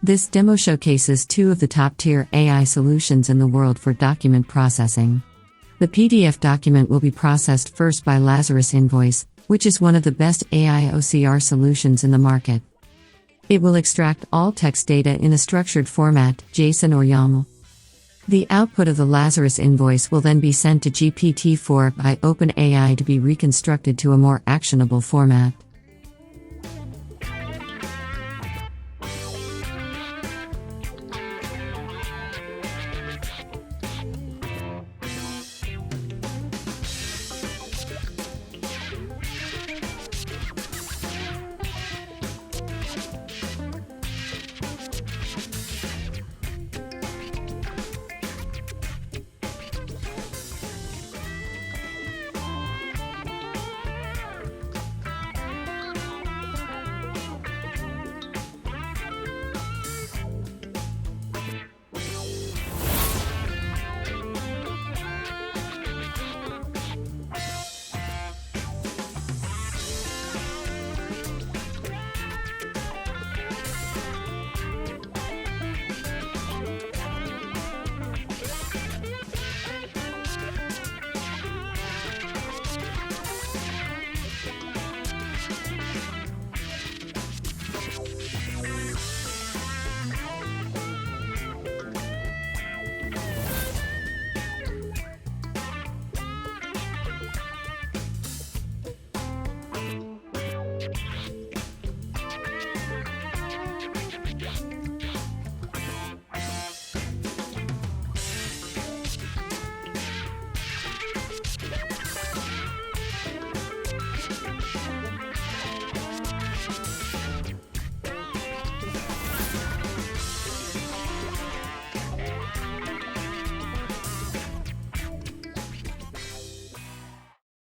This demo showcases two of the top-tier AI solutions in the world for document processing. The PDF document will be processed first by Lazarus Invoice, which is one of the best AI OCR solutions in the market. It will extract all text data in a structured format, JSON or YAML. The output of the Lazarus Invoice will then be sent to GPT-4 by OpenAI to be reconstructed to a more actionable format.